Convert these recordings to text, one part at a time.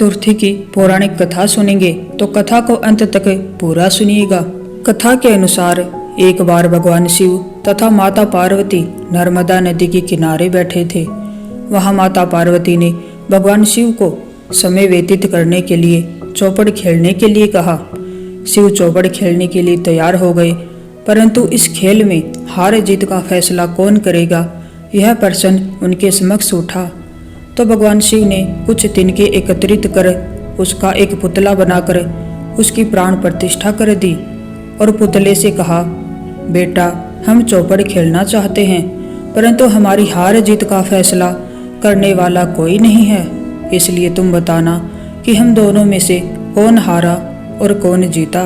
चतुर्थी की पौराणिक कथा सुनेंगे तो कथा को अंत तक पूरा सुनिएगा। कथा के अनुसार एक बार भगवान शिव तथा माता पार्वती नर्मदा नदी के किनारे बैठे थे। वहां माता पार्वती ने भगवान शिव को समय व्यतीत करने के लिए चौपड़ खेलने के लिए कहा। शिव चौपड़ खेलने के लिए तैयार हो गए, परंतु इस खेल में हार जीत का फैसला कौन करेगा, यह प्रश्न उनके समक्ष उठा। तो भगवान शिव ने कुछ तिनके एकत्रित कर उसका एक पुतला बनाकर उसकी प्राण प्रतिष्ठा कर दी और पुतले से कहा, बेटा, हम चौपड़ खेलना चाहते हैं, परंतु हमारी हार जीत का फैसला करने वाला कोई नहीं है, इसलिए तुम बताना कि हम दोनों में से कौन हारा और कौन जीता।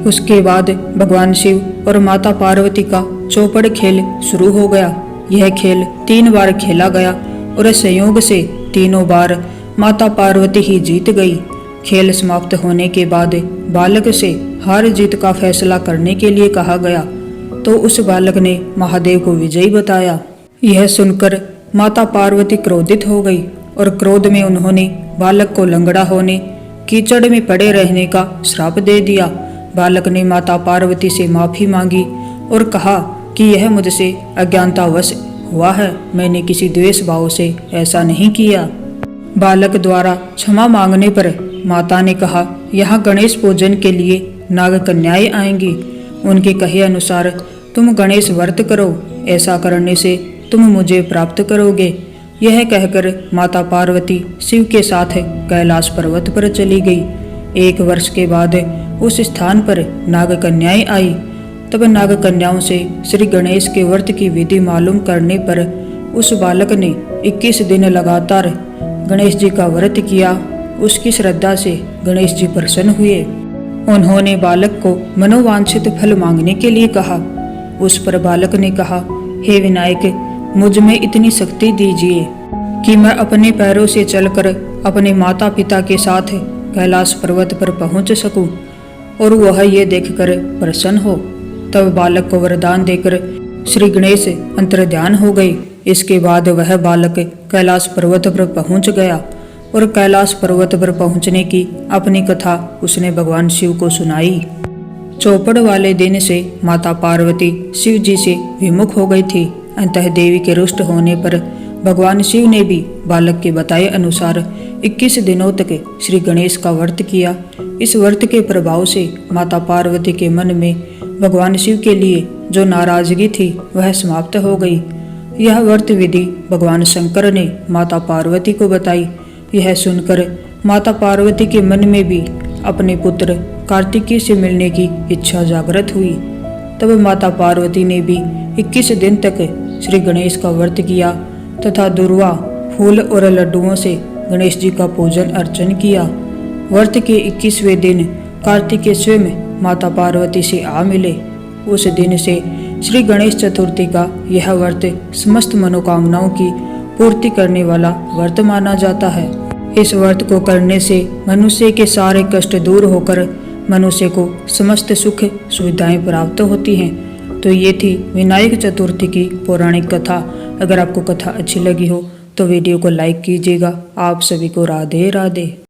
उसके बाद भगवान शिव और माता पार्वती का चौपड़ खेल शुरू हो गया। यह खेल 3 बार खेला गया और संयोग से तीनों बार माता पार्वती ही जीत गई। खेल समाप्त होने के बाद बालक से हार जीत का फैसला करने के लिए कहा गया, तो उस बालक ने महादेव को विजयी बताया। यह सुनकर माता पार्वती क्रोधित हो गई और क्रोध में उन्होंने बालक को लंगड़ा होने, कीचड़ में पड़े रहने का श्राप दे दिया। बालक ने माता पार्वती से माफी मांगी और कहा कि यह मुझसे अज्ञानतावश हुआ है, मैंने किसी द्वेष भाव से ऐसा नहीं किया। बालक द्वारा क्षमा मांगने पर माता ने कहा, यहाँ गणेश पूजन के लिए नाग कन्याएं आएंगी, उनके कहे अनुसार तुम गणेश व्रत करो, ऐसा करने से तुम मुझे प्राप्त करोगे। यह कहकर माता पार्वती शिव के साथ कैलाश पर्वत पर चली गई। 1 वर्ष के बाद उस स्थान पर नाग कन्याएं आई। तब नाग कन्याओं से श्री गणेश के व्रत की विधि मालूम करने पर उस बालक ने 21 दिन लगातार गणेश जी का व्रत किया। उसकी श्रद्धा से गणेश जी प्रसन्न हुए। उन्होंने बालक को मनोवांछित फल मांगने के लिए कहा। उस पर बालक ने कहा, हे विनायक, मुझ में इतनी शक्ति दीजिए कि मैं अपने पैरों से चलकर अपने माता पिता के साथ कैलाश पर्वत पर पहुंच सकूं और वह ये देखकर प्रसन्न हो। तब बालक को वरदान देकर श्री गणेश अंतर्ध्यान हो गए। इसके बाद वह बालक कैलाश पर्वत पर पहुंच गया और कैलाश पर्वत पर पहुंचने की अपनी कथा उसने भगवान शिव को सुनाई। चौपड़ वाले दिन से माता पार्वती शिव जी से विमुख हो गई थी। अंतः देवी के रुष्ट होने पर भगवान शिव ने भी बालक के बताए अनुसार 21 दिनों तक श्री गणेश का व्रत किया। इस व्रत के प्रभाव से माता पार्वती के मन में भगवान शिव के लिए जो नाराजगी थी वह समाप्त हो गई। यह व्रत विधि भगवान शंकर ने माता पार्वती को बताई। यह सुनकर माता पार्वती के मन में भी अपने पुत्र कार्तिकेय से मिलने की इच्छा जागृत हुई। तब माता पार्वती ने भी 21 दिन तक श्री गणेश का व्रत किया तथा दुर्वा, फूल और लड्डुओं से गणेश जी का पूजन अर्चन किया। व्रत के 21वें दिन कार्तिकेय स्वयं माता पार्वती से आ मिले। उस दिन से श्री गणेश चतुर्थी का यह व्रत समस्त मनोकामनाओं की पूर्ति करने वाला व्रत माना जाता है। इस व्रत को करने से मनुष्य के सारे कष्ट दूर होकर मनुष्य को समस्त सुख सुविधाएं प्राप्त होती हैं। तो ये थी विनायक चतुर्थी की पौराणिक कथा। अगर आपको कथा अच्छी लगी हो तो वीडियो को लाइक कीजिएगा। आप सभी को राधे राधे।